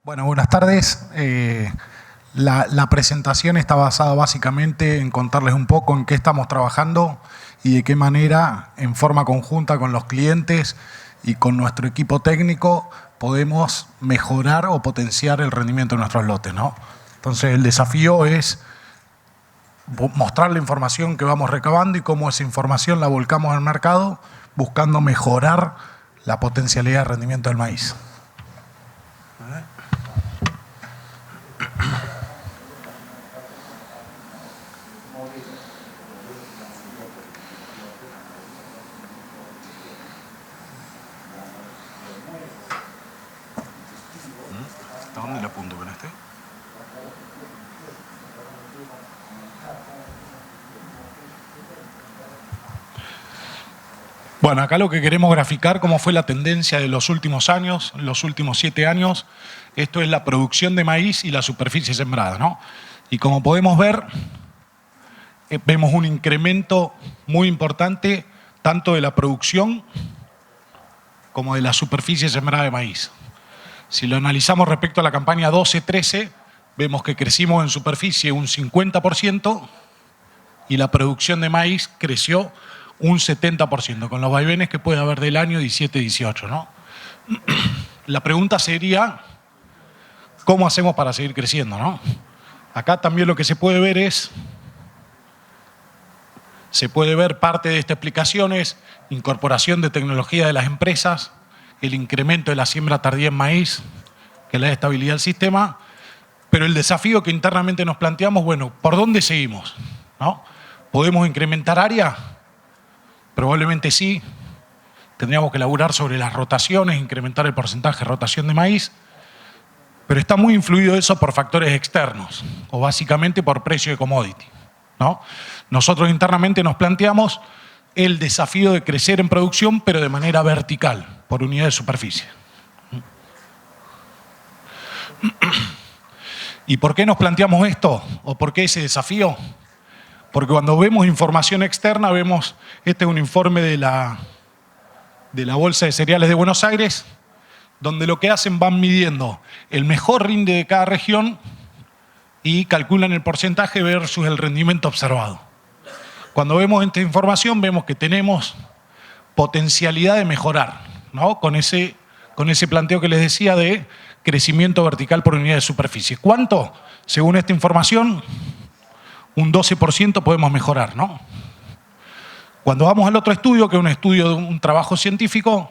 Bueno, buenas tardes. La presentación está basada básicamente en contarles un poco en qué estamos trabajando y de qué manera, en forma conjunta con los clientes y con nuestro equipo técnico, podemos mejorar o potenciar el rendimiento de nuestros lotes, ¿no? Entonces, el desafío es mostrar la información que vamos recabando y cómo esa información la volcamos al mercado, buscando mejorar la potencialidad de rendimiento del maíz. ¿A dónde le apunto con este? Bueno, acá lo que queremos graficar cómo fue la tendencia de los últimos años, los últimos 7 años. Esto es la producción de maíz y la superficie sembrada, ¿no? Y como podemos ver, vemos un incremento muy importante tanto de la producción como de la superficie sembrada de maíz. Si lo analizamos respecto a la campaña 12-13, vemos que crecimos en superficie un 50% y la producción de maíz creció un 70%, con los vaivenes que puede haber del año 17-18, ¿no? La pregunta sería, ¿cómo hacemos para seguir creciendo, no? Acá también lo que se puede ver parte de esta explicación es incorporación de tecnología de las empresas, el incremento de la siembra tardía en maíz, que le da estabilidad al sistema, pero el desafío que internamente nos planteamos, bueno, ¿por dónde seguimos? ¿No? ¿Podemos incrementar área? Probablemente sí. Tendríamos que elaborar sobre las rotaciones, incrementar el porcentaje de rotación de maíz, pero está muy influido eso por factores externos, o básicamente por precio de commodity, ¿no? Nosotros internamente nos planteamos el desafío de crecer en producción, pero de manera vertical, por unidad de superficie. ¿Y por qué nos planteamos esto? ¿O por qué ese desafío? Porque cuando vemos información externa, vemos, este es un informe de la Bolsa de Cereales de Buenos Aires, donde lo que hacen van midiendo el mejor rinde de cada región y calculan el porcentaje versus el rendimiento observado. Cuando vemos esta información, vemos que tenemos potencialidad de mejorar, ¿no? Con ese planteo que les decía de crecimiento vertical por unidad de superficie. ¿Cuánto? Según esta información, un 12% podemos mejorar, ¿no? Cuando vamos al otro estudio, que es un estudio de un trabajo científico,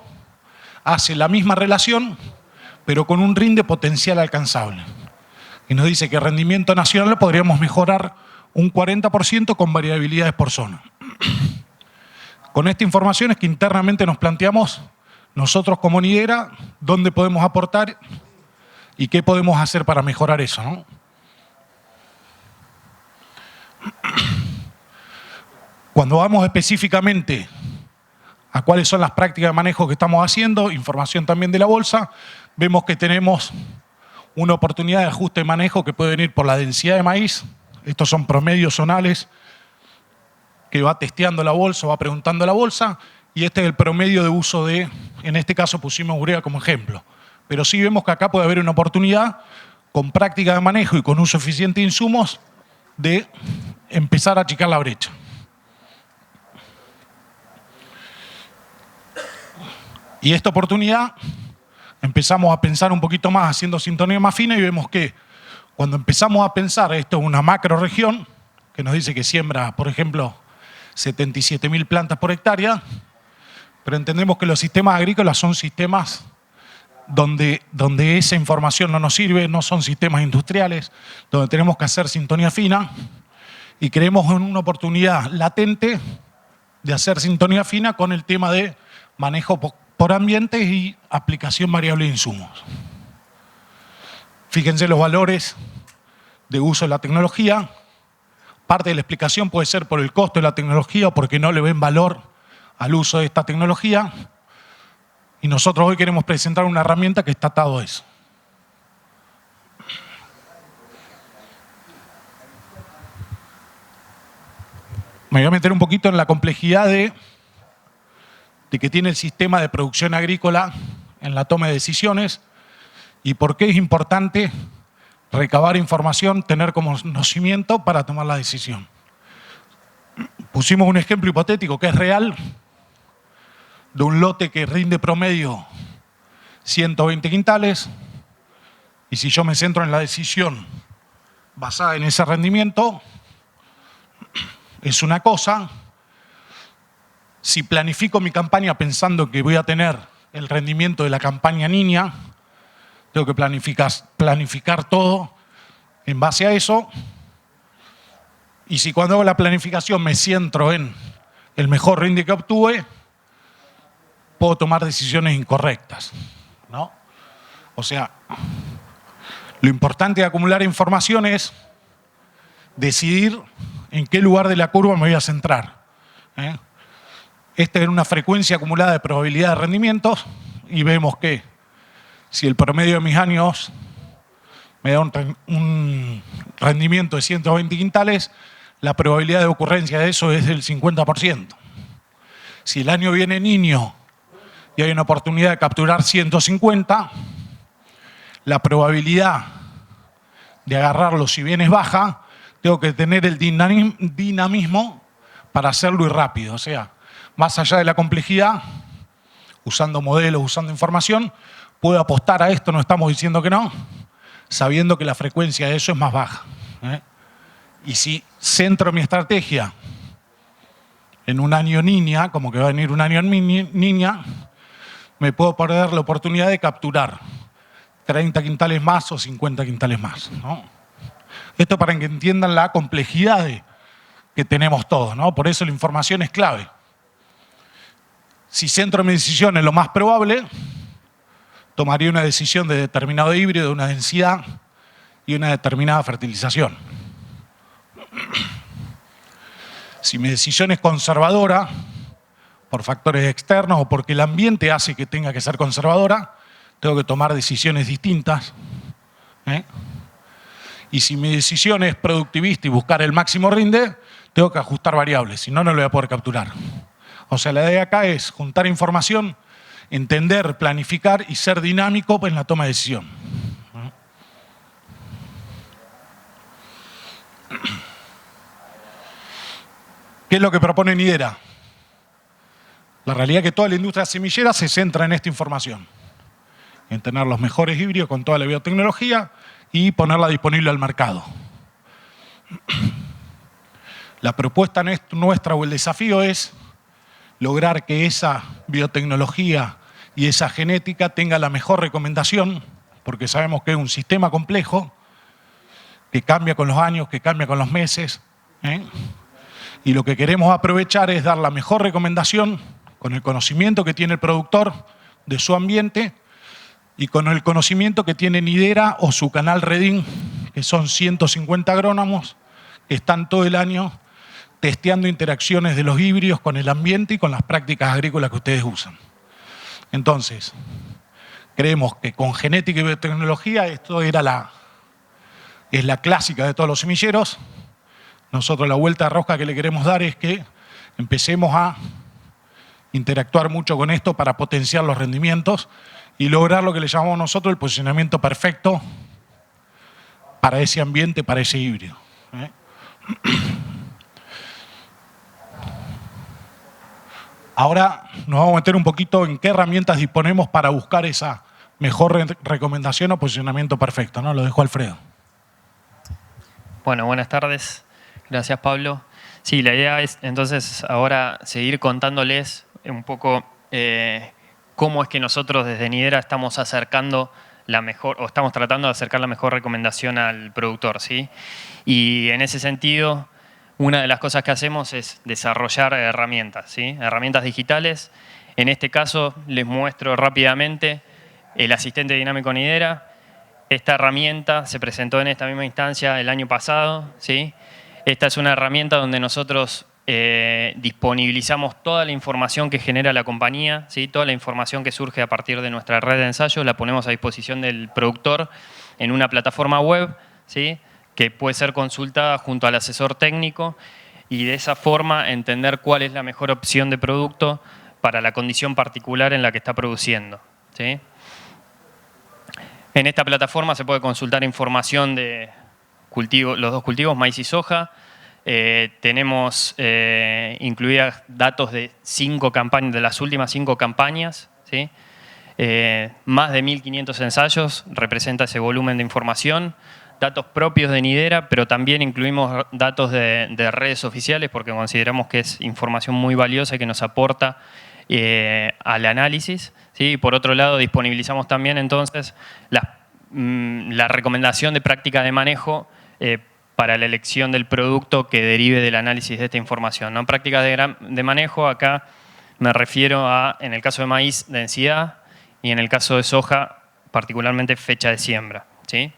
hace la misma relación, pero con un rinde potencial alcanzable. Y nos dice que el rendimiento nacional podríamos mejorar un 40% con variabilidades por zona. Con esta información es que internamente nos planteamos, nosotros como Nidera, dónde podemos aportar y qué podemos hacer para mejorar eso, ¿no? Cuando vamos específicamente a cuáles son las prácticas de manejo que estamos haciendo, información también de la bolsa, vemos que tenemos una oportunidad de ajuste de manejo que puede venir por la densidad de maíz. Estos son promedios zonales que va testeando la bolsa, va preguntando la bolsa, y este es el promedio de uso de, en este caso pusimos urea como ejemplo. Pero sí vemos que acá puede haber una oportunidad con práctica de manejo y con uso eficiente de insumos de empezar a achicar la brecha. Y esta oportunidad empezamos a pensar un poquito más haciendo sintonía más fina y vemos que cuando empezamos a pensar, esto es una macro región que nos dice que siembra, por ejemplo, 77.000 plantas por hectárea, pero entendemos que los sistemas agrícolas son sistemas donde esa información no nos sirve, no son sistemas industriales, donde tenemos que hacer sintonía fina y creemos en una oportunidad latente de hacer sintonía fina con el tema de manejo por ambientes y aplicación variable de insumos. Fíjense los valores de uso de la tecnología. Parte de la explicación puede ser por el costo de la tecnología o porque no le ven valor al uso de esta tecnología. Y nosotros hoy queremos presentar una herramienta que está atado a eso. Me voy a meter un poquito en la complejidad de que tiene el sistema de producción agrícola en la toma de decisiones. ¿Y por qué es importante recabar información, tener conocimiento para tomar la decisión? Pusimos un ejemplo hipotético que es real, de un lote que rinde promedio 120 quintales, y si yo me centro en la decisión basada en ese rendimiento, es una cosa. Si planifico mi campaña pensando que voy a tener el rendimiento de la campaña niña, tengo que planificar todo en base a eso. Y si cuando hago la planificación me centro en el mejor rinde que obtuve, puedo tomar decisiones incorrectas, ¿no? O sea, lo importante de acumular información es decidir en qué lugar de la curva me voy a centrar, ¿eh? Esta es una frecuencia acumulada de probabilidad de rendimientos y vemos que si el promedio de mis años me da un rendimiento de 120 quintales, la probabilidad de ocurrencia de eso es del 50%. Si el año viene niño y hay una oportunidad de capturar 150, la probabilidad de agarrarlo, si bien es baja, tengo que tener el dinamismo para hacerlo y rápido. O sea, más allá de la complejidad, usando modelos, usando información, puedo apostar a esto, no estamos diciendo que no, sabiendo que la frecuencia de eso es más baja, ¿eh? Y si centro mi estrategia en un año niña, como que va a venir un año niña, me puedo perder la oportunidad de capturar 30 quintales más o 50 quintales más, ¿no? Esto para que entiendan la complejidad que tenemos todos, ¿no? Por eso la información es clave. Si centro mi decisión en lo más probable, tomaría una decisión de determinado híbrido, de una densidad y una determinada fertilización. Si mi decisión es conservadora, por factores externos o porque el ambiente hace que tenga que ser conservadora, tengo que tomar decisiones distintas, ¿eh? Y si mi decisión es productivista y buscar el máximo rinde, tengo que ajustar variables, si no, no lo voy a poder capturar. O sea, la idea acá es juntar información, entender, planificar y ser dinámico en la toma de decisión. ¿Qué es lo que propone Nidera? La realidad es que toda la industria semillera se centra en esta información, en tener los mejores híbridos con toda la biotecnología y ponerla disponible al mercado. La propuesta nuestra o el desafío es lograr que esa biotecnología y esa genética tenga la mejor recomendación, porque sabemos que es un sistema complejo, que cambia con los años, que cambia con los meses, ¿eh? Y lo que queremos aprovechar es dar la mejor recomendación con el conocimiento que tiene el productor de su ambiente y con el conocimiento que tiene Nidera o su canal Redin, que son 150 agrónomos que están todo el año testeando interacciones de los híbridos con el ambiente y con las prácticas agrícolas que ustedes usan. Entonces, creemos que con genética y biotecnología esto es la clásica de todos los semilleros. Nosotros la vuelta de rosca que le queremos dar es que empecemos a interactuar mucho con esto para potenciar los rendimientos y lograr lo que le llamamos nosotros el posicionamiento perfecto para ese ambiente, para ese híbrido, ¿eh? Ahora nos vamos a meter un poquito en qué herramientas disponemos para buscar esa mejor recomendación o posicionamiento perfecto, ¿no? Lo dejo a Alfredo. Bueno, buenas tardes. Gracias, Pablo. Sí, la idea es entonces ahora seguir contándoles un poco cómo es que nosotros desde Nidera estamos acercando la mejor, o estamos tratando de acercar la mejor recomendación al productor, ¿sí? Y en ese sentido, una de las cosas que hacemos es desarrollar herramientas, ¿sí? Herramientas digitales. En este caso, les muestro rápidamente el asistente dinámico Nidera. Esta herramienta se presentó en esta misma instancia el año pasado, ¿sí? Esta es una herramienta donde nosotros disponibilizamos toda la información que genera la compañía, ¿sí? Toda la información que surge a partir de nuestra red de ensayo la ponemos a disposición del productor en una plataforma web, ¿sí? Que puede ser consultada junto al asesor técnico y de esa forma entender cuál es la mejor opción de producto para la condición particular en la que está produciendo, ¿sí? En esta plataforma se puede consultar información de los dos cultivos, maíz y soja. Tenemos incluidas datos de las últimas 5 campañas, ¿sí? Más de 1.500 ensayos representa ese volumen de información. Datos propios de Nidera, pero también incluimos datos de redes oficiales porque consideramos que es información muy valiosa y que nos aporta al análisis, ¿sí? Por otro lado, disponibilizamos también entonces la recomendación de práctica de manejo para la elección del producto que derive del análisis de esta información, ¿no? Prácticas de manejo, acá me refiero a, en el caso de maíz, densidad, y en el caso de soja, particularmente fecha de siembra, ¿sí?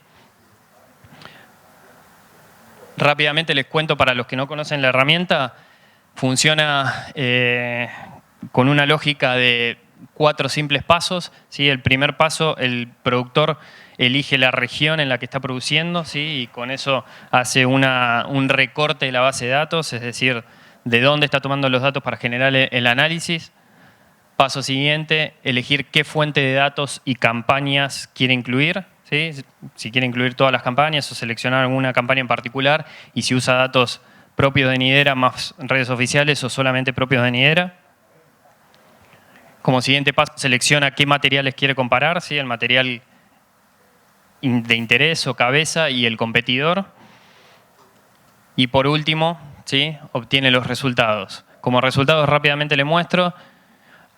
Rápidamente les cuento para los que no conocen la herramienta, funciona con una lógica de 4 simples pasos, ¿sí? El primer paso, el productor elige la región en la que está produciendo, ¿sí? Y con eso hace un recorte de la base de datos, es decir, de dónde está tomando los datos para generar el análisis. Paso siguiente, elegir qué fuente de datos y campañas quiere incluir, ¿sí? Si quiere incluir todas las campañas o seleccionar alguna campaña en particular, y si usa datos propios de Nidera más redes oficiales o solamente propios de Nidera. Como siguiente paso, selecciona qué materiales quiere comparar, ¿sí? El material de interés o cabeza y el competidor. Y por último, ¿sí? Obtiene los resultados. Como resultados rápidamente le muestro.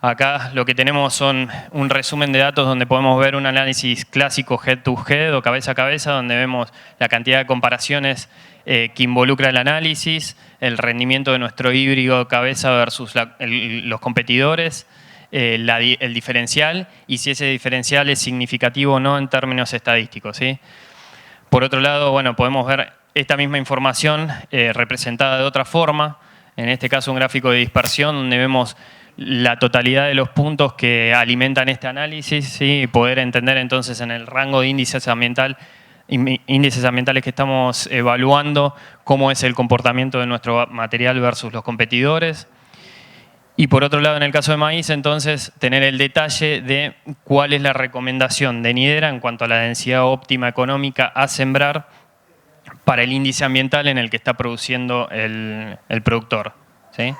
Acá lo que tenemos son un resumen de datos donde podemos ver un análisis clásico head to head o cabeza a cabeza, donde vemos la cantidad de comparaciones que involucra el análisis, el rendimiento de nuestro híbrido cabeza versus los competidores, el diferencial y si ese diferencial es significativo o no en términos estadísticos, ¿sí? Por otro lado, bueno, podemos ver esta misma información representada de otra forma, en este caso un gráfico de dispersión donde vemos la totalidad de los puntos que alimentan este análisis, ¿sí? Y poder entender entonces en el rango de índices ambientales que estamos evaluando cómo es el comportamiento de nuestro material versus los competidores. Y por otro lado, en el caso de maíz, entonces, tener el detalle de cuál es la recomendación de Nidera en cuanto a la densidad óptima económica a sembrar para el índice ambiental en el que está produciendo el productor, ¿sí?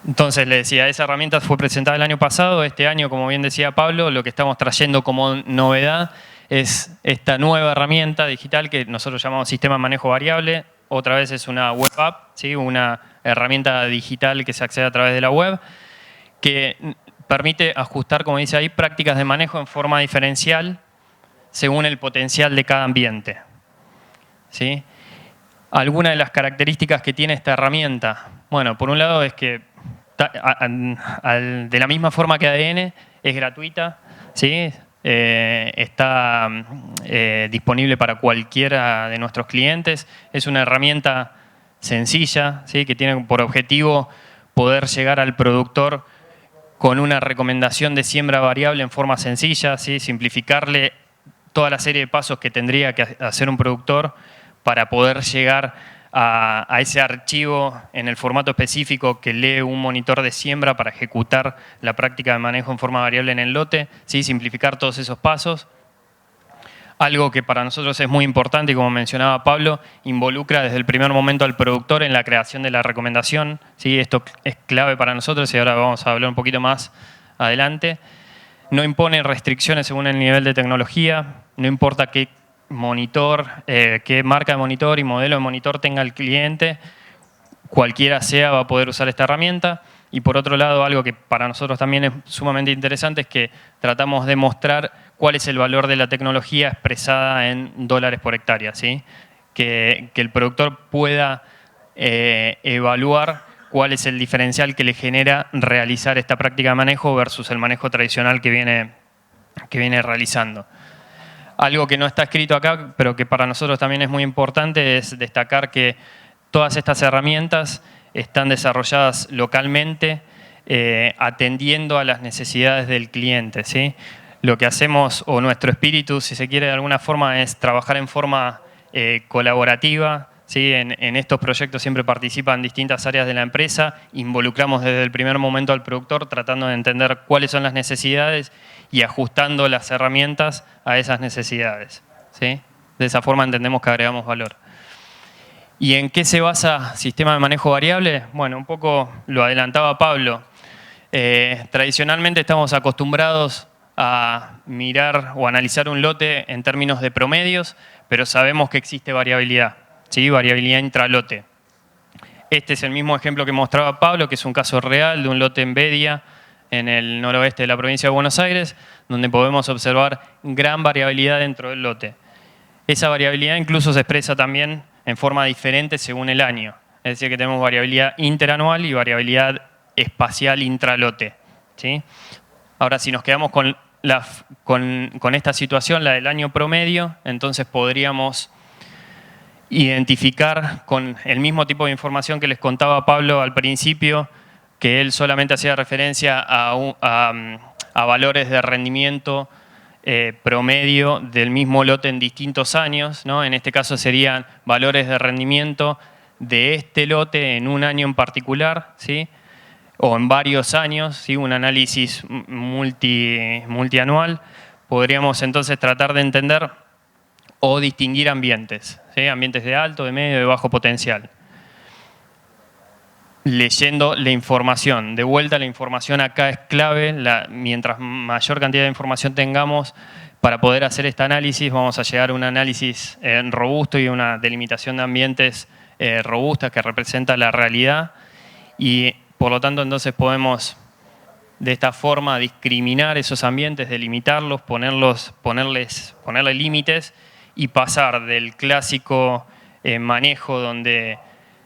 Entonces, le decía, esa herramienta fue presentada el año pasado. Este año, como bien decía Pablo, lo que estamos trayendo como novedad es esta nueva herramienta digital que nosotros llamamos Sistema de Manejo Variable. Otra vez es una web app, ¿sí? Una herramienta digital que se accede a través de la web, que permite ajustar, como dice ahí, prácticas de manejo en forma diferencial según el potencial de cada ambiente, ¿sí? Algunas de las características que tiene esta herramienta, bueno, por un lado es que de la misma forma que ADN es gratuita, ¿sí? Está disponible para cualquiera de nuestros clientes. Es una herramienta sencilla, ¿sí? Que tiene por objetivo poder llegar al productor con una recomendación de siembra variable en forma sencilla, ¿sí? Simplificarle toda la serie de pasos que tendría que hacer un productor para poder llegar a ese archivo en el formato específico que lee un monitor de siembra para ejecutar la práctica de manejo en forma variable en el lote, ¿sí? Simplificar todos esos pasos. Algo que para nosotros es muy importante y como mencionaba Pablo, involucra desde el primer momento al productor en la creación de la recomendación, ¿sí? Esto es clave para nosotros y ahora vamos a hablar un poquito más adelante. No impone restricciones según el nivel de tecnología, no importa qué monitor, qué marca de monitor y modelo de monitor tenga el cliente, cualquiera sea va a poder usar esta herramienta. Y por otro lado, algo que para nosotros también es sumamente interesante es que tratamos de mostrar cuál es el valor de la tecnología expresada en dólares por hectárea, ¿sí? Que el productor pueda evaluar cuál es el diferencial que le genera realizar esta práctica de manejo versus el manejo tradicional que viene realizando. Algo que no está escrito acá, pero que para nosotros también es muy importante, es destacar que todas estas herramientas están desarrolladas localmente, atendiendo a las necesidades del cliente, ¿sí? Lo que hacemos, o nuestro espíritu, si se quiere de alguna forma, es trabajar en forma colaborativa, ¿sí? En estos proyectos siempre participan distintas áreas de la empresa, involucramos desde el primer momento al productor tratando de entender cuáles son las necesidades y ajustando las herramientas a esas necesidades, ¿sí? De esa forma entendemos que agregamos valor. ¿Y en qué se basa sistema de manejo variable? Bueno, un poco lo adelantaba Pablo. Tradicionalmente estamos acostumbrados a mirar o analizar un lote en términos de promedios, pero sabemos que existe variabilidad, ¿sí? Variabilidad intralote. Este es el mismo ejemplo que mostraba Pablo, que es un caso real de un lote en Bedia, en el noroeste de la provincia de Buenos Aires, donde podemos observar gran variabilidad dentro del lote. Esa variabilidad incluso se expresa también en forma diferente según el año. Es decir, que tenemos variabilidad interanual y variabilidad espacial intralote, ¿sí? Ahora, si nos quedamos con esta situación, la del año promedio, entonces podríamos identificar con el mismo tipo de información que les contaba Pablo al principio, que él solamente hacía referencia a valores de rendimiento promedio del mismo lote en distintos años, ¿no? En este caso serían valores de rendimiento de este lote en un año en particular, ¿sí? O en varios años, ¿sí? Un análisis multianual. Podríamos entonces tratar de entender o distinguir ambientes, ¿sí? Ambientes de alto, de medio, de bajo potencial. Leyendo la información. De vuelta, la información acá es clave. Mientras mayor cantidad de información tengamos para poder hacer este análisis, vamos a llegar a un análisis robusto y una delimitación de ambientes robusta que representa la realidad. Y por lo tanto, entonces podemos de esta forma discriminar esos ambientes, delimitarlos, ponerles límites y pasar del clásico manejo donde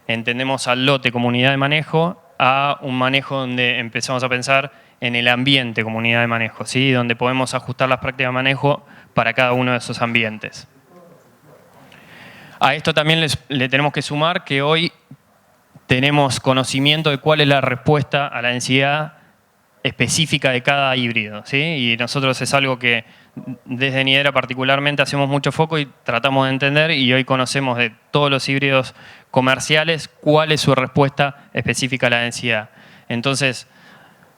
entendemos al lote como unidad de manejo a un manejo donde empezamos a pensar en el ambiente como unidad de manejo, ¿sí? Donde podemos ajustar las prácticas de manejo para cada uno de esos ambientes. A esto también le tenemos que sumar que hoy tenemos conocimiento de cuál es la respuesta a la densidad específica de cada híbrido, ¿sí? Y nosotros es algo que desde Nidera particularmente hacemos mucho foco y tratamos de entender, y hoy conocemos de todos los híbridos comerciales cuál es su respuesta específica a la densidad. Entonces,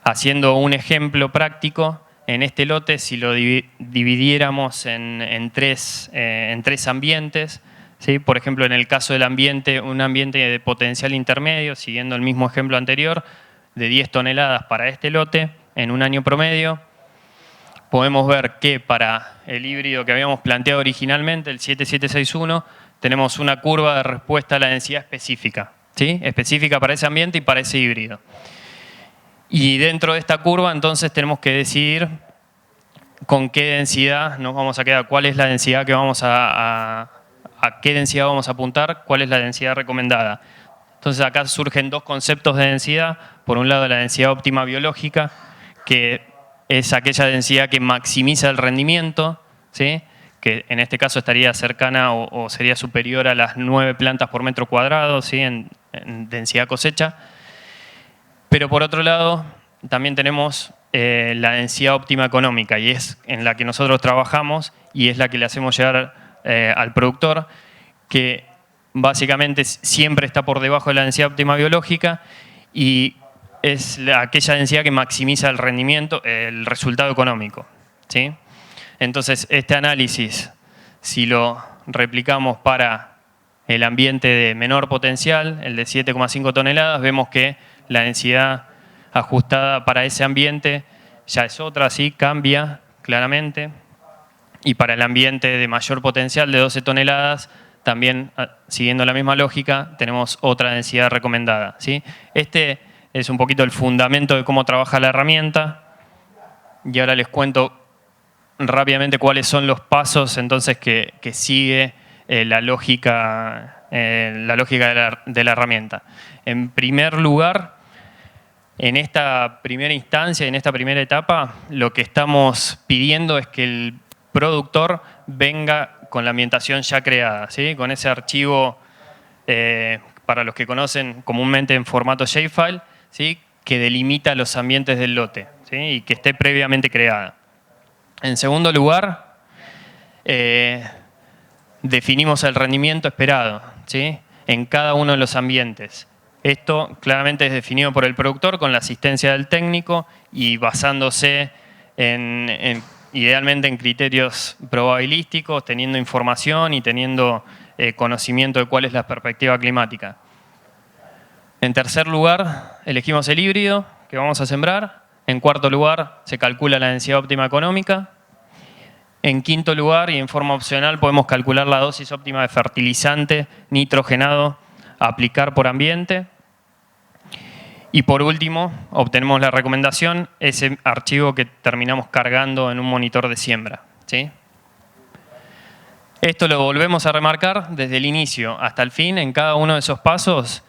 haciendo un ejemplo práctico, en este lote, si lo dividiéramos en tres ambientes, ¿sí? Por ejemplo, en el caso del ambiente, un ambiente de potencial intermedio, siguiendo el mismo ejemplo anterior, de 10 toneladas para este lote en un año promedio, podemos ver que para el híbrido que habíamos planteado originalmente, el 7761, tenemos una curva de respuesta a la densidad específica, ¿sí? Específica para ese ambiente y para ese híbrido. Y dentro de esta curva, entonces, tenemos que decidir con qué densidad nos vamos a quedar, cuál es la densidad que vamos a qué densidad vamos a apuntar, cuál es la densidad recomendada. Entonces acá surgen dos conceptos de densidad. Por un lado, la densidad óptima biológica, que es aquella densidad que maximiza el rendimiento, ¿sí? Que en este caso estaría cercana o sería superior a las 9 plantas por metro cuadrado, ¿sí? en densidad cosecha. Pero por otro lado, también tenemos la densidad óptima económica, y es en la que nosotros trabajamos y es la que le hacemos llegar al productor, que básicamente siempre está por debajo de la densidad óptima biológica y es aquella densidad que maximiza el rendimiento, el resultado económico, ¿sí? Entonces, este análisis, si lo replicamos para el ambiente de menor potencial, el de 7,5 toneladas, vemos que la densidad ajustada para ese ambiente ya es otra, ¿sí? Cambia claramente. Y para el ambiente de mayor potencial de 12 toneladas, también, siguiendo la misma lógica, tenemos otra densidad recomendada, ¿sí? Este es un poquito el fundamento de cómo trabaja la herramienta. Y ahora les cuento rápidamente cuáles son los pasos entonces que sigue la lógica de la herramienta. En primer lugar, en esta primera instancia, en esta primera etapa, lo que estamos pidiendo es que el productor venga con la ambientación ya creada, ¿sí? Con ese archivo, para los que conocen comúnmente en formato shapefile, ¿sí? Que delimita los ambientes del lote, ¿sí? Y que esté previamente creada. En segundo lugar, definimos el rendimiento esperado, ¿sí? En cada uno de los ambientes. Esto claramente es definido por el productor con la asistencia del técnico y basándose idealmente en criterios probabilísticos, teniendo información y teniendo conocimiento de cuál es la perspectiva climática. En tercer lugar, elegimos el híbrido que vamos a sembrar. En cuarto lugar, se calcula la densidad óptima económica. En quinto lugar, y en forma opcional, podemos calcular la dosis óptima de fertilizante nitrogenado a aplicar por ambiente. Y por último, obtenemos la recomendación, ese archivo que terminamos cargando en un monitor de siembra, ¿sí? Esto lo volvemos a remarcar desde el inicio hasta el fin. En cada uno de esos pasos,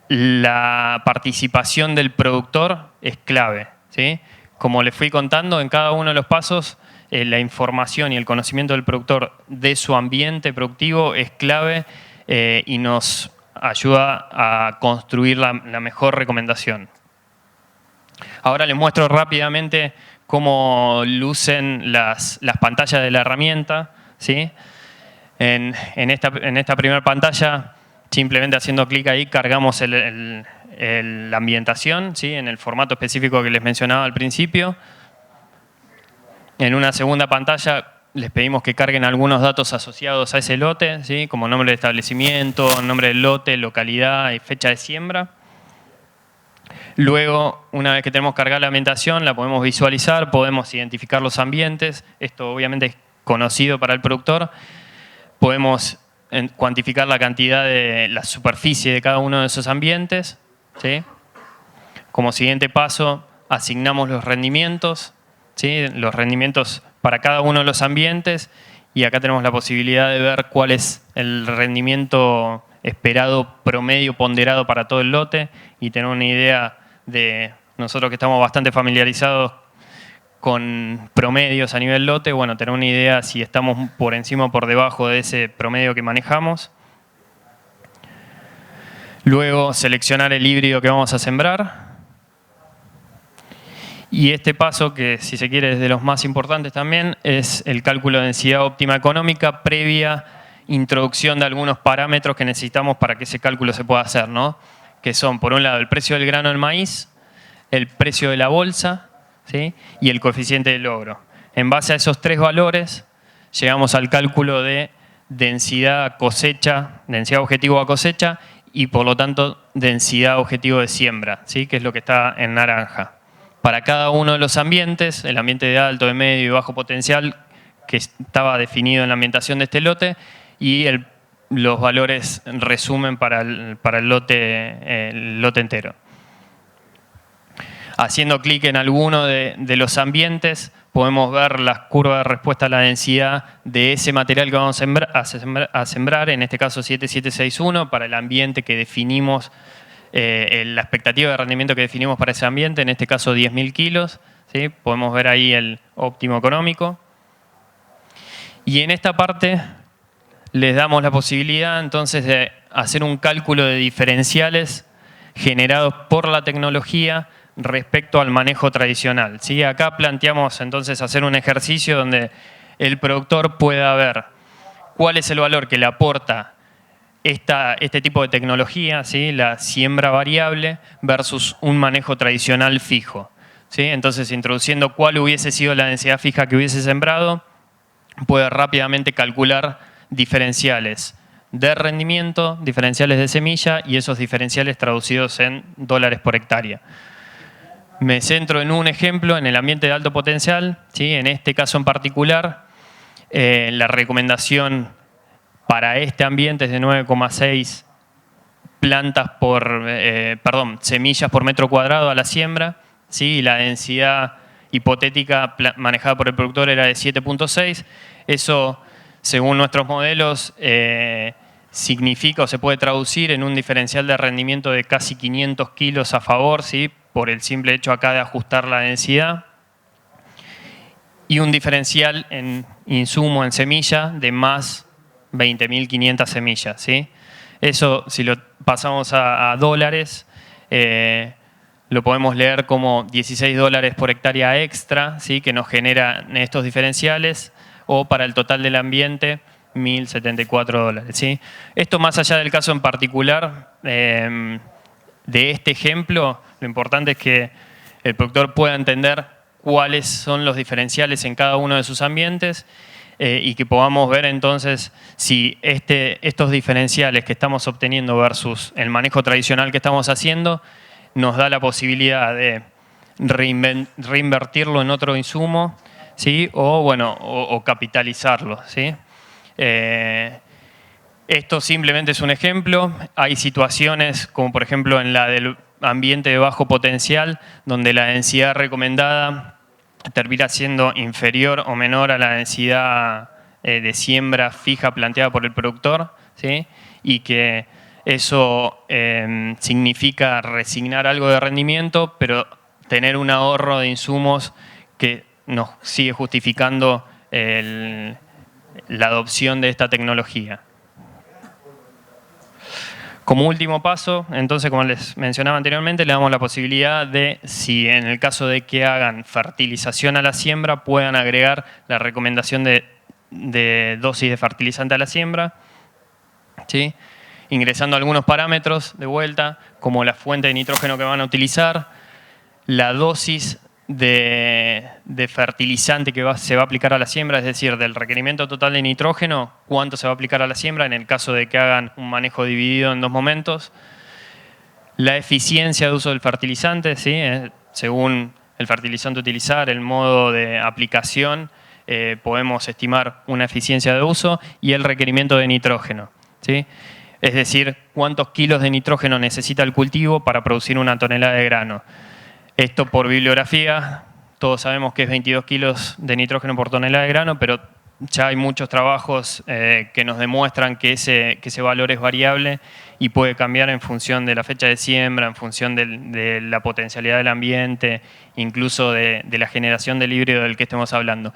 la participación del productor es clave, ¿sí? Como les fui contando, en cada uno de los pasos, la información y el conocimiento del productor de su ambiente productivo es clave y nos ayuda a construir la mejor recomendación. Ahora les muestro rápidamente cómo lucen las pantallas de la herramienta, ¿sí? En esta primera pantalla, simplemente haciendo clic ahí, cargamos la ambientación, ¿sí? En el formato específico que les mencionaba al principio. En una segunda pantalla les pedimos que carguen algunos datos asociados a ese lote, ¿sí? Como nombre de establecimiento, nombre del lote, localidad y fecha de siembra. Luego, una vez que tenemos cargada la ambientación, la podemos visualizar, podemos identificar los ambientes. Esto obviamente es conocido para el productor. Podemos cuantificar la cantidad de la superficie de cada uno de esos ambientes, ¿sí? Como siguiente paso, asignamos los rendimientos, ¿sí? Los rendimientos para cada uno de los ambientes, y acá tenemos la posibilidad de ver cuál es el rendimiento esperado promedio ponderado para todo el lote y tener una idea de nosotros que estamos bastante familiarizados con promedios a nivel lote, bueno, tener una idea si estamos por encima o por debajo de ese promedio que manejamos. Luego seleccionar el híbrido que vamos a sembrar. Y este paso, que si se quiere es de los más importantes también, es el cálculo de densidad óptima económica previa introducción de algunos parámetros que necesitamos para que ese cálculo se pueda hacer, ¿no? Que son, por un lado, el precio del grano del maíz, el precio de la bolsa, ¿sí? Y el coeficiente de logro. En base a esos tres valores, llegamos al cálculo de densidad cosecha, densidad objetivo a cosecha y, por lo tanto, densidad objetivo de siembra, ¿sí? Que es lo que está en naranja. Para cada uno de los ambientes, el ambiente de alto, de medio y bajo potencial, que estaba definido en la ambientación de este lote, y los valores en resumen para el lote entero. Haciendo clic en alguno de los ambientes, podemos ver las curvas de respuesta a la densidad de ese material que vamos a sembrar, en este caso 7761, para el ambiente que definimos, la expectativa de rendimiento que definimos para ese ambiente, en este caso 10.000 kilos, ¿sí? Podemos ver ahí el óptimo económico. Y en esta parte les damos la posibilidad entonces de hacer un cálculo de diferenciales generados por la tecnología respecto al manejo tradicional, ¿sí? Acá planteamos entonces hacer un ejercicio donde el productor pueda ver cuál es el valor que le aporta este tipo de tecnología, ¿sí? La siembra variable versus un manejo tradicional fijo, ¿sí? Entonces, introduciendo cuál hubiese sido la densidad fija que hubiese sembrado, puede rápidamente calcular diferenciales de rendimiento, diferenciales de semilla y esos diferenciales traducidos en dólares por hectárea. Me centro en un ejemplo, en el ambiente de alto potencial, ¿sí? En este caso en particular, la recomendación para este ambiente es de 9,6 semillas por metro cuadrado a la siembra, ¿sí? Y la densidad hipotética manejada por el productor era de 7,6. Eso, según nuestros modelos, significa o se puede traducir en un diferencial de rendimiento de casi 500 kilos a favor, ¿sí? Por el simple hecho acá de ajustar la densidad. Y un diferencial en insumo, en semilla, de más 20.500 semillas, ¿sí? Eso, si lo pasamos a dólares, lo podemos leer como $16 por hectárea extra, ¿sí? Que nos genera estos diferenciales, o para el total del ambiente, $1.074, ¿sí? Esto, más allá del caso en particular de este ejemplo, lo importante es que el productor pueda entender cuáles son los diferenciales en cada uno de sus ambientes y que podamos ver entonces si estos diferenciales que estamos obteniendo versus el manejo tradicional que estamos haciendo nos da la posibilidad de reinvertirlo en otro insumo, ¿sí? o capitalizarlo, ¿sí? Esto simplemente es un ejemplo. Hay situaciones como por ejemplo en la del ambiente de bajo potencial donde la densidad recomendada termina siendo inferior o menor a la densidad de siembra fija planteada por el productor, ¿sí? Y que eso significa resignar algo de rendimiento, pero tener un ahorro de insumos que nos sigue justificando la adopción de esta tecnología. Como último paso, entonces, como les mencionaba anteriormente, le damos la posibilidad de, si en el caso de que hagan fertilización a la siembra, puedan agregar la recomendación de dosis de fertilizante a la siembra, ¿sí? Ingresando algunos parámetros de vuelta, como la fuente de nitrógeno que van a utilizar, la dosis de fertilizante que se va a aplicar a la siembra, es decir, del requerimiento total de nitrógeno, cuánto se va a aplicar a la siembra en el caso de que hagan un manejo dividido en dos momentos. La eficiencia de uso del fertilizante, ¿sí? Según el fertilizante a utilizar, el modo de aplicación, podemos estimar una eficiencia de uso y el requerimiento de nitrógeno, ¿sí? Es decir, cuántos kilos de nitrógeno necesita el cultivo para producir una tonelada de grano. Esto por bibliografía, todos sabemos que es 22 kilos de nitrógeno por tonelada de grano, pero ya hay muchos trabajos que nos demuestran que ese valor es variable y puede cambiar en función de la fecha de siembra, en función de la potencialidad del ambiente, incluso de la generación del híbrido del que estemos hablando.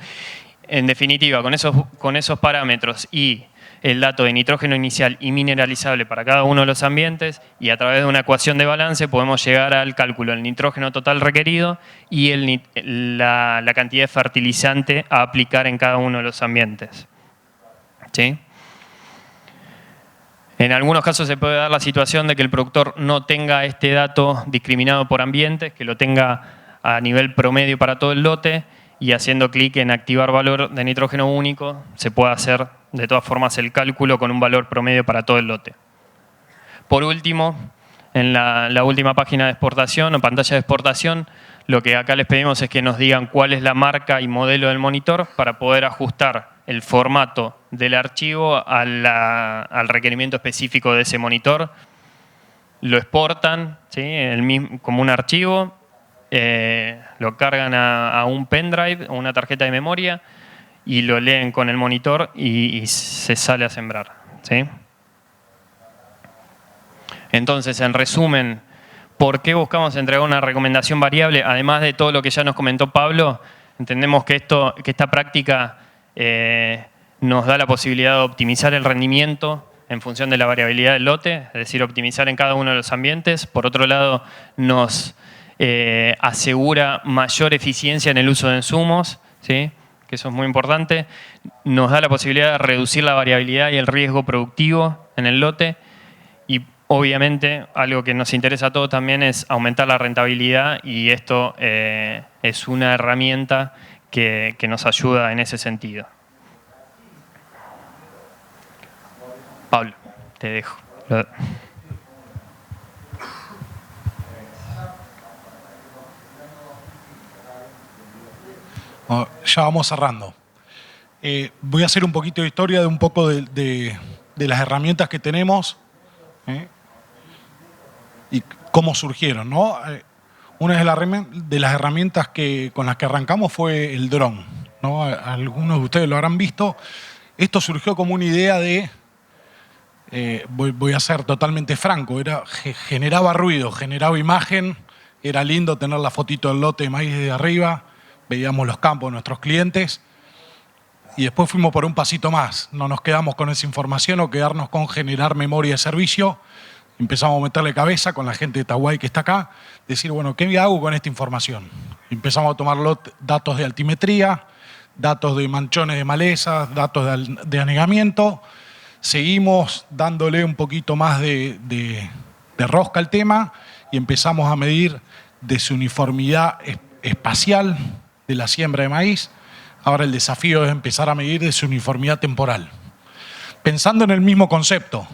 En definitiva, con esos parámetros y el dato de nitrógeno inicial y mineralizable para cada uno de los ambientes y a través de una ecuación de balance podemos llegar al cálculo del nitrógeno total requerido y la cantidad de fertilizante a aplicar en cada uno de los ambientes, ¿sí? En algunos casos se puede dar la situación de que el productor no tenga este dato discriminado por ambientes, que lo tenga a nivel promedio para todo el lote y haciendo clic en activar valor de nitrógeno único se puede hacer de todas formas el cálculo con un valor promedio para todo el lote. Por último, en la última página de exportación o pantalla de exportación, lo que acá les pedimos es que nos digan cuál es la marca y modelo del monitor para poder ajustar el formato del archivo al requerimiento específico de ese monitor. Lo exportan, ¿sí? Como un archivo, lo cargan a un pendrive o una tarjeta de memoria y lo leen con el monitor y se sale a sembrar, ¿sí? Entonces, en resumen, ¿por qué buscamos entregar una recomendación variable? Además de todo lo que ya nos comentó Pablo, entendemos que esta práctica nos da la posibilidad de optimizar el rendimiento en función de la variabilidad del lote, es decir, optimizar en cada uno de los ambientes. Por otro lado, nos asegura mayor eficiencia en el uso de insumos, ¿sí? Que eso es muy importante. Nos da la posibilidad de reducir la variabilidad y el riesgo productivo en el lote. Y obviamente algo que nos interesa a todos también es aumentar la rentabilidad y esto es una herramienta que nos ayuda en ese sentido. Pablo, te dejo. Ya vamos cerrando. Voy a hacer un poquito de historia de un poco de las herramientas que tenemos y cómo surgieron, ¿no? Una de las herramientas con las que arrancamos fue el dron, ¿no? Algunos de ustedes lo habrán visto. Esto surgió como una idea de, voy a ser totalmente franco, generaba ruido, generaba imagen, era lindo tener la fotito del lote de maíz desde arriba, veíamos los campos de nuestros clientes y después fuimos por un pasito más. No nos quedamos con esa información o quedarnos con generar memoria de servicio. Empezamos a meterle cabeza con la gente de Tahuay que está acá, decir, bueno, ¿qué hago con esta información? Empezamos a tomar datos de altimetría, datos de manchones de malezas, datos de anegamiento. Seguimos dándole un poquito más de rosca al tema y empezamos a medir desuniformidad espacial, de la siembra de maíz. Ahora el desafío es empezar a medir de su uniformidad temporal. Pensando en el mismo concepto,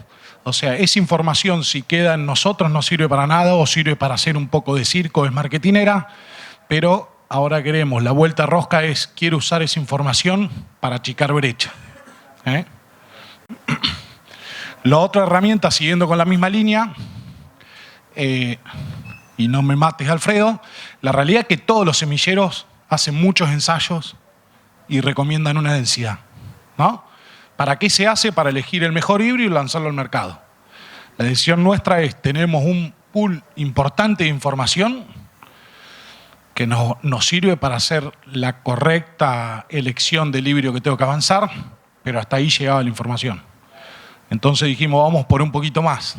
o sea, esa información si queda en nosotros no sirve para nada o sirve para hacer un poco de circo, es marketinera, pero ahora queremos, la vuelta rosca es, quiero usar esa información para achicar brecha. La otra herramienta, siguiendo con la misma línea, y no me mates, Alfredo, la realidad es que todos los semilleros hacen muchos ensayos y recomiendan una densidad, ¿no? ¿Para qué se hace? Para elegir el mejor híbrido y lanzarlo al mercado. La decisión nuestra es, tenemos un pool importante de información que nos sirve para hacer la correcta elección del híbrido que tengo que avanzar, pero hasta ahí llegaba la información. Entonces dijimos, vamos por un poquito más.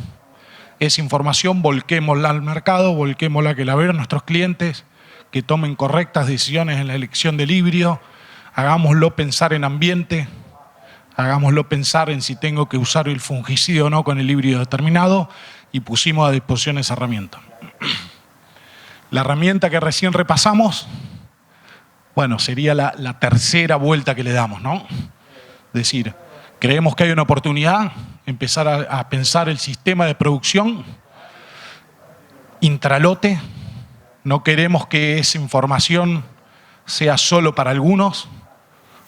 Esa información volquémosla al mercado, volquémosla que la vean nuestros clientes, que tomen correctas decisiones en la elección del híbrido, hagámoslo pensar en ambiente, hagámoslo pensar en si tengo que usar el fungicida o no con el híbrido determinado, y pusimos a disposición esa herramienta. La herramienta que recién repasamos, bueno, sería la tercera vuelta que le damos, ¿no? Es decir, creemos que hay una oportunidad, empezar a pensar el sistema de producción intralote. No queremos que esa información sea solo para algunos.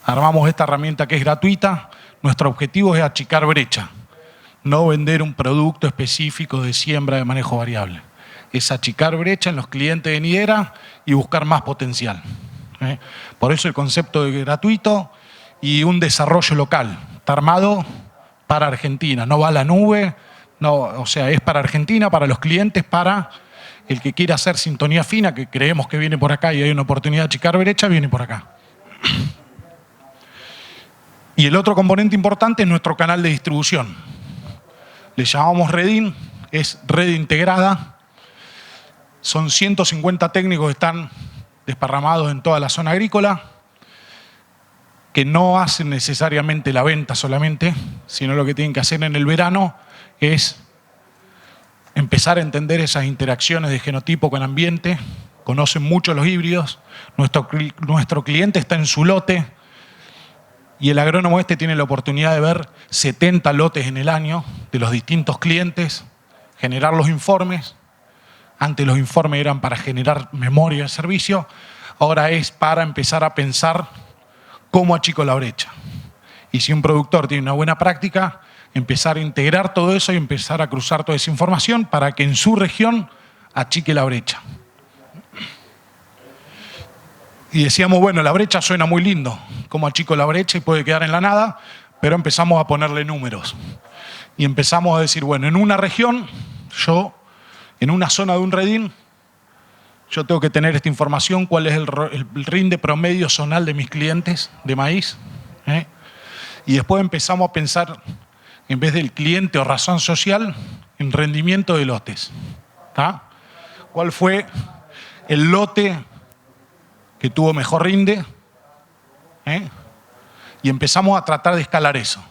Armamos esta herramienta que es gratuita. Nuestro objetivo es achicar brecha, no vender un producto específico de siembra de manejo variable. Es achicar brecha en los clientes de Nidera y buscar más potencial. Por eso el concepto de gratuito y un desarrollo local. Está armado para Argentina, no va a la nube, no, o sea, es para Argentina, para los clientes, para el que quiera hacer sintonía fina, que creemos que viene por acá y hay una oportunidad de achicar brecha, viene por acá. Y el otro componente importante es nuestro canal de distribución. Le llamamos Redin, es red integrada. Son 150 técnicos que están desparramados en toda la zona agrícola, que no hacen necesariamente la venta solamente, sino lo que tienen que hacer en el verano es empezar a entender esas interacciones de genotipo con ambiente, conocen mucho los híbridos, nuestro cliente está en su lote y el agrónomo tiene la oportunidad de ver 70 lotes en el año de los distintos clientes, generar los informes. Antes los informes eran para generar memoria de servicio, ahora es para empezar a pensar cómo achico la brecha. Y si un productor tiene una buena práctica, empezar a integrar todo eso y empezar a cruzar toda esa información para que en su región achique la brecha. Y decíamos, bueno, la brecha suena muy lindo, cómo achico la brecha y puede quedar en la nada, pero empezamos a ponerle números. Y empezamos a decir, bueno, en una región, en una zona de un redín, yo tengo que tener esta información, cuál es el rinde promedio zonal de mis clientes de maíz. Y después empezamos a pensar, en vez del cliente o razón social, en rendimiento de lotes. ¿Tá? ¿Cuál fue el lote que tuvo mejor rinde? Y empezamos a tratar de escalar eso.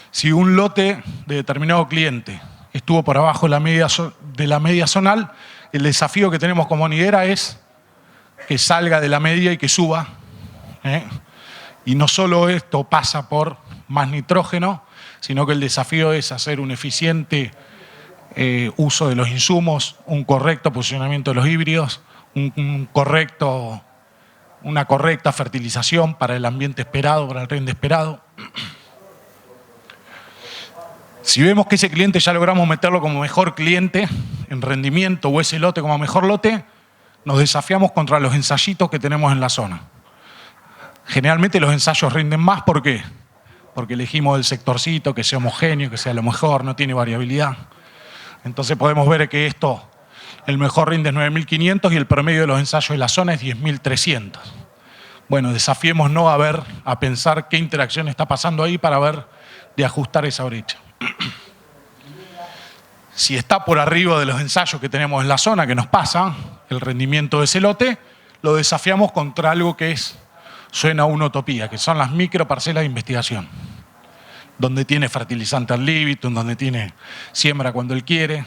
Si un lote de determinado cliente estuvo por abajo de la media zonal, el desafío que tenemos como Nidera es que salga de la media y que suba. Y no solo esto pasa por más nitrógeno, sino que el desafío es hacer un eficiente uso de los insumos, un correcto posicionamiento de los híbridos, una correcta fertilización para el ambiente esperado, para el rinde esperado. Si vemos que ese cliente ya logramos meterlo como mejor cliente en rendimiento o ese lote como mejor lote, nos desafiamos contra los ensayitos que tenemos en la zona. Generalmente los ensayos rinden más, ¿por qué? Porque elegimos el sectorcito que sea homogéneo, que sea lo mejor, no tiene variabilidad. Entonces podemos ver que el mejor rinde es 9.500 y el promedio de los ensayos de la zona es 10.300. Bueno, desafiémonos a pensar qué interacción está pasando ahí para ver de ajustar esa brecha. Si está por arriba de los ensayos que tenemos en la zona, que nos pasa, el rendimiento de ese lote, lo desafiamos contra algo que suena a una utopía, que son las microparcelas de investigación, donde tiene fertilizante al libitum, donde tiene siembra cuando él quiere,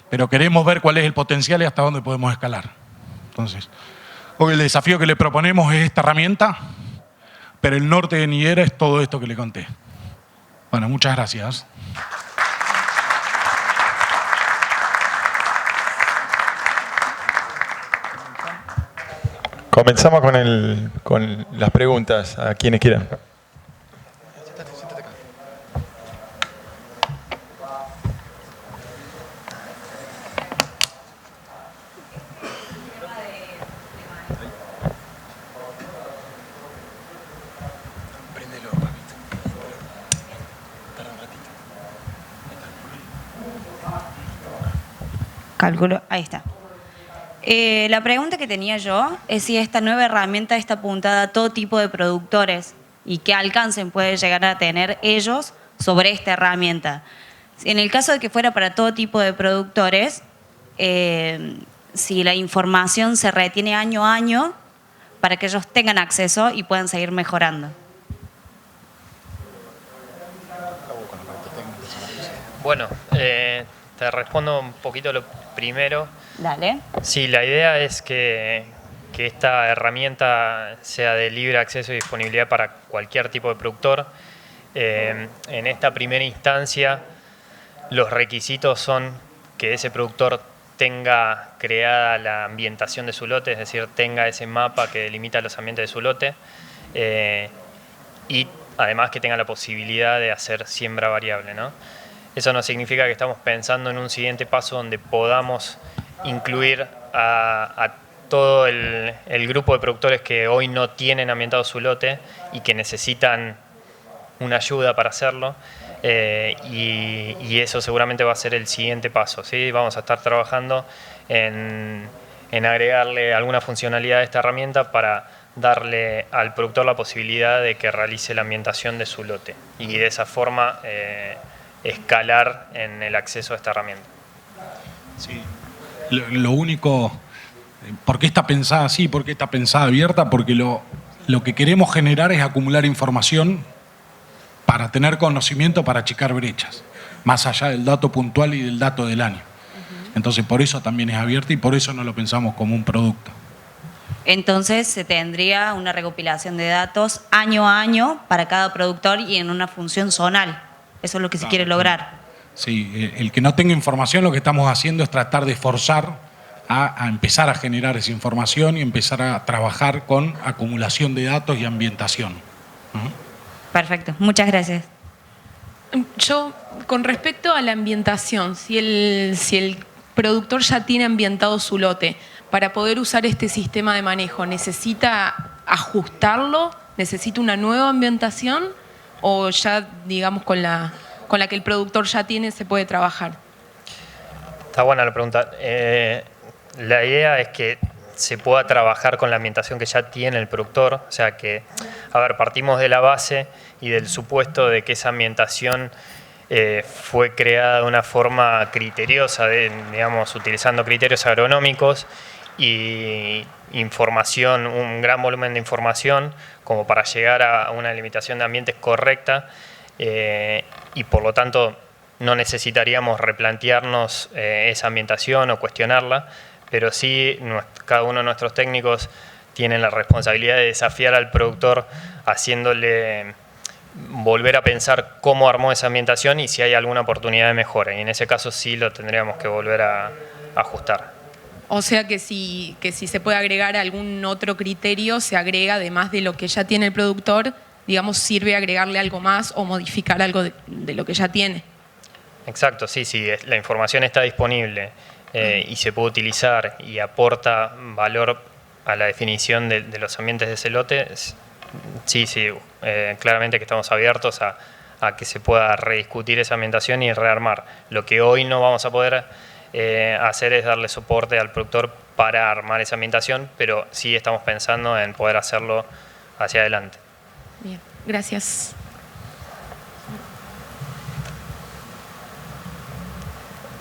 pero queremos ver cuál es el potencial y hasta dónde podemos escalar. Entonces, Hoy el desafío que le proponemos es esta herramienta, pero el norte de Nidera es todo esto que le conté. Bueno, muchas gracias. Comenzamos con las preguntas a quienes quieran. Calculo, ahí está. La pregunta que tenía yo es si esta nueva herramienta está apuntada a todo tipo de productores y qué alcance puede llegar a tener ellos sobre esta herramienta. En el caso de que fuera para todo tipo de productores, si la información se retiene año a año para que ellos tengan acceso y puedan seguir mejorando. Bueno, te respondo un poquito lo primero. Dale. Sí, la idea es que esta herramienta sea de libre acceso y disponibilidad para cualquier tipo de productor. En esta primera instancia, los requisitos son que ese productor tenga creada la ambientación de su lote, es decir, tenga ese mapa que delimita los ambientes de su lote, y además que tenga la posibilidad de hacer siembra variable, ¿no? Eso no significa que estamos pensando en un siguiente paso donde podamos incluir a todo el grupo de productores que hoy no tienen ambientado su lote y que necesitan una ayuda para hacerlo, y eso seguramente va a ser el siguiente paso, ¿sí? Vamos a estar trabajando en agregarle alguna funcionalidad a esta herramienta para darle al productor la posibilidad de que realice la ambientación de su lote y de esa forma escalar en el acceso a esta herramienta. Sí. Lo único, ¿por qué está pensada así? ¿Por qué está pensada abierta? Porque lo que queremos generar es acumular información para tener conocimiento, para achicar brechas, más allá del dato puntual y del dato del año. Entonces, por eso también es abierta y por eso no lo pensamos como un producto. Entonces, se tendría una recopilación de datos año a año para cada productor y en una función zonal. Eso es lo que se quiere lograr. Sí, el que no tenga información, lo que estamos haciendo es tratar de forzar a empezar a generar esa información y empezar a trabajar con acumulación de datos y ambientación. Perfecto, muchas gracias. Yo, con respecto a la ambientación, si el productor ya tiene ambientado su lote, para poder usar este sistema de manejo, ¿necesita ajustarlo? ¿Necesita una nueva ambientación? ¿O ya, digamos, con la que el productor ya tiene se puede trabajar? Está buena la pregunta. La idea es que se pueda trabajar con la ambientación que ya tiene el productor. O sea que, a ver, partimos de la base y del supuesto de que esa ambientación fue creada de una forma criteriosa, digamos, utilizando criterios agronómicos y información, un gran volumen de información como para llegar a una limitación de ambientes correcta, y por lo tanto no necesitaríamos replantearnos esa ambientación o cuestionarla, pero sí cada uno de nuestros técnicos tienen la responsabilidad de desafiar al productor haciéndole volver a pensar cómo armó esa ambientación y si hay alguna oportunidad de mejora, y en ese caso sí lo tendríamos que volver a ajustar. O sea que si se puede agregar algún otro criterio, se agrega además de lo que ya tiene el productor, digamos, sirve agregarle algo más o modificar algo de lo que ya tiene. Exacto, sí, la información está disponible y se puede utilizar y aporta valor a la definición de los ambientes de ese lote, sí, claramente que estamos abiertos a que se pueda rediscutir esa ambientación y rearmar. Lo que hoy no vamos a poder hacer es darle soporte al productor para armar esa ambientación, pero sí estamos pensando en poder hacerlo hacia adelante. Bien, gracias.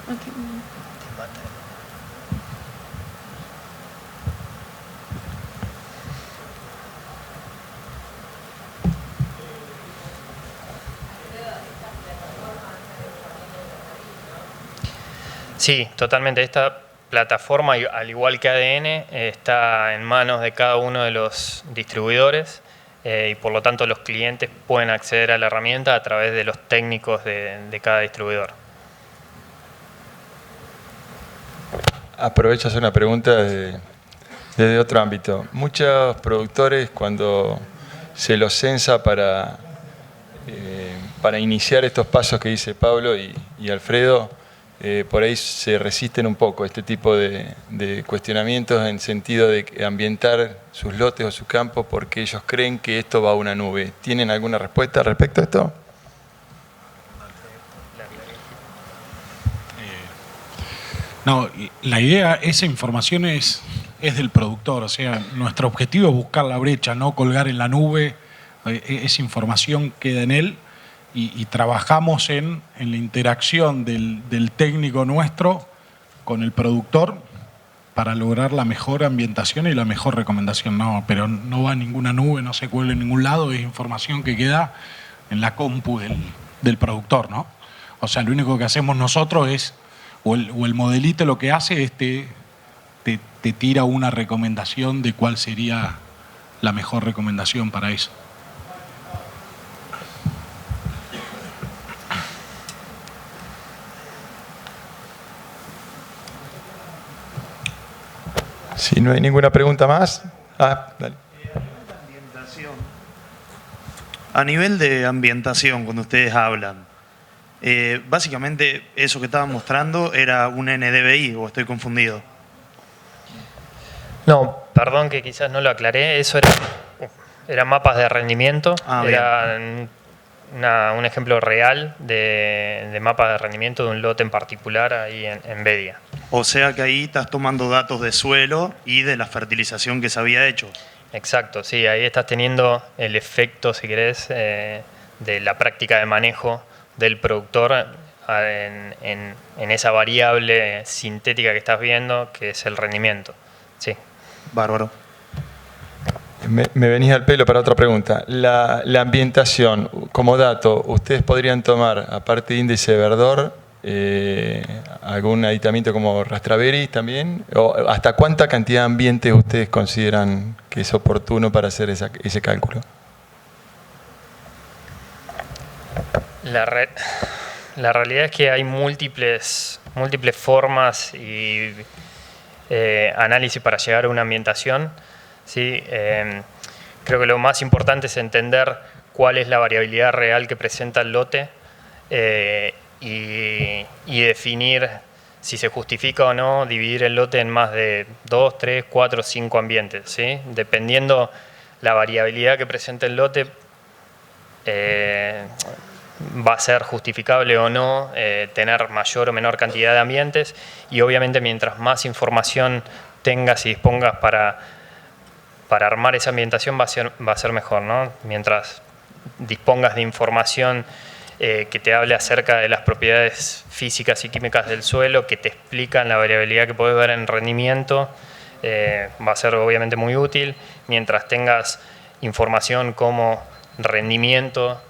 Okay. Sí, totalmente. Esta plataforma, al igual que ADN, está en manos de cada uno de los distribuidores y por lo tanto los clientes pueden acceder a la herramienta a través de los técnicos de cada distribuidor. Aprovecho a hacer una pregunta desde otro ámbito. Muchos productores, cuando se los censa para iniciar estos pasos que dice Pablo y Alfredo, por ahí se resisten un poco a este tipo de cuestionamientos en sentido de ambientar sus lotes o sus campos porque ellos creen que esto va a una nube. ¿Tienen alguna respuesta respecto a esto? No, la idea, esa información es del productor, o sea, nuestro objetivo es buscar la brecha, no colgar en la nube, esa información queda en él y trabajamos en la interacción del técnico nuestro con el productor para lograr la mejor ambientación y la mejor recomendación. No, pero no va a ninguna nube, no se cuelga en ningún lado, es información que queda en la compu del productor, ¿no? O sea, lo único que hacemos nosotros es o el modelito lo que hace es te tira una recomendación de cuál sería la mejor recomendación para eso. Si no hay ninguna pregunta más. Dale. A nivel de ambientación, cuando ustedes hablan, básicamente eso que estaban mostrando era un NDVI, ¿o estoy confundido? No, perdón que quizás no lo aclaré, eso eran mapas de rendimiento, era un ejemplo real de mapa de rendimiento de un lote en particular ahí en Bedia. O sea que ahí estás tomando datos de suelo y de la fertilización que se había hecho. Exacto, sí, ahí estás teniendo el efecto, si querés, de la práctica de manejo del productor en esa variable sintética que estás viendo, que es el rendimiento. Sí. Bárbaro. Me venís al pelo para otra pregunta. La ambientación, como dato, ¿ustedes podrían tomar, aparte de índice de verdor, algún aditamiento como Rastraveris también? ¿O hasta cuánta cantidad de ambientes ustedes consideran que es oportuno para hacer ese cálculo? La realidad es que hay múltiples formas y análisis para llegar a una ambientación. ¿Sí? Creo que lo más importante es entender cuál es la variabilidad real que presenta el lote y definir si se justifica o no dividir el lote en más de 2, 3, 4, 5 ambientes. ¿Sí? Dependiendo la variabilidad que presenta el lote, va a ser justificable o no tener mayor o menor cantidad de ambientes, y obviamente mientras más información tengas y dispongas para armar esa ambientación va a ser mejor, ¿no? Mientras dispongas de información que te hable acerca de las propiedades físicas y químicas del suelo, que te explican la variabilidad que puedes ver en rendimiento, va a ser obviamente muy útil. Mientras tengas información como rendimiento,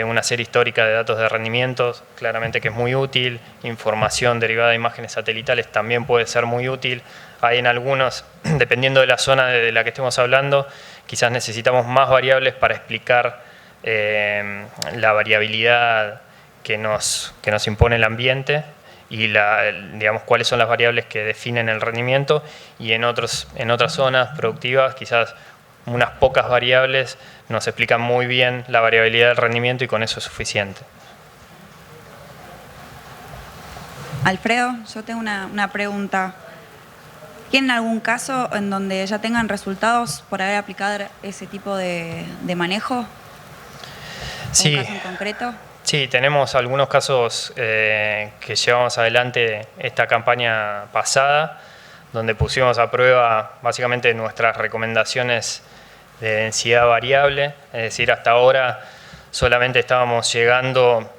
una serie histórica de datos de rendimientos, claramente que es muy útil. Información derivada de imágenes satelitales también puede ser muy útil. Hay en algunos, dependiendo de la zona de la que estemos hablando, quizás necesitamos más variables para explicar la variabilidad que nos impone el ambiente y digamos, cuáles son las variables que definen el rendimiento, y en otras zonas productivas quizás unas pocas variables nos explican muy bien la variabilidad del rendimiento y con eso es suficiente. Alfredo, yo tengo una pregunta. ¿Tienen algún caso en donde ya tengan resultados por haber aplicado ese tipo de manejo? Sí. ¿Un caso en concreto? Sí, tenemos algunos casos que llevamos adelante esta campaña pasada, donde pusimos a prueba básicamente nuestras recomendaciones de densidad variable. Es decir, hasta ahora solamente estábamos llegando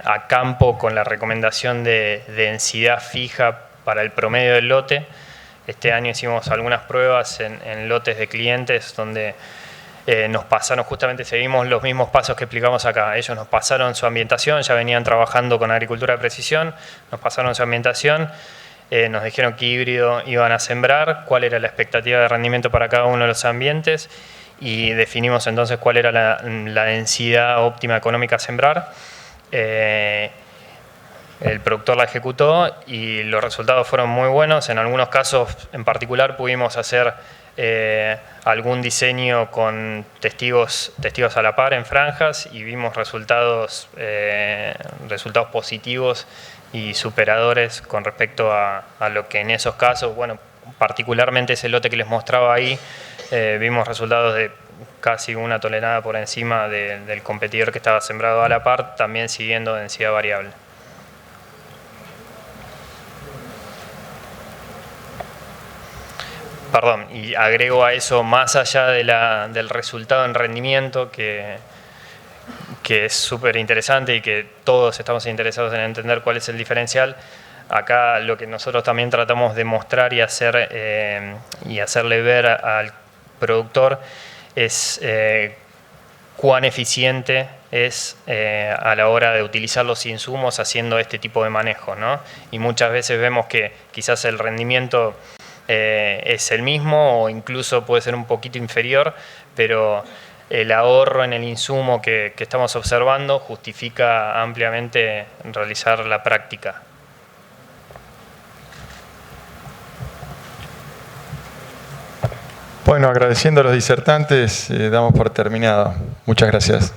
a campo con la recomendación de densidad fija para el promedio del lote. Este año hicimos algunas pruebas en lotes de clientes donde nos pasaron, justamente seguimos los mismos pasos que explicamos acá. Ellos nos pasaron su ambientación, ya venían trabajando con agricultura de precisión, nos pasaron su ambientación, nos dijeron qué híbrido iban a sembrar, cuál era la expectativa de rendimiento para cada uno de los ambientes y definimos entonces cuál era la densidad óptima económica a sembrar. El productor la ejecutó y los resultados fueron muy buenos. En algunos casos en particular pudimos hacer algún diseño con testigos a la par en franjas y vimos resultados positivos y superadores con respecto a lo que en esos casos, bueno, particularmente ese lote que les mostraba ahí, vimos resultados de casi 1 tonelada por encima del competidor que estaba sembrado a la par, también siguiendo densidad variable. Perdón, y agrego a eso, más allá del resultado en rendimiento, que es súper interesante y que todos estamos interesados en entender cuál es el diferencial, acá lo que nosotros también tratamos de mostrar y hacerle ver al productor es cuán eficiente es a la hora de utilizar los insumos haciendo este tipo de manejo, ¿no? Y muchas veces vemos que quizás el rendimiento es el mismo o incluso puede ser un poquito inferior, pero el ahorro en el insumo que estamos observando justifica ampliamente realizar la práctica. Bueno, agradeciendo a los disertantes, damos por terminado. Muchas gracias.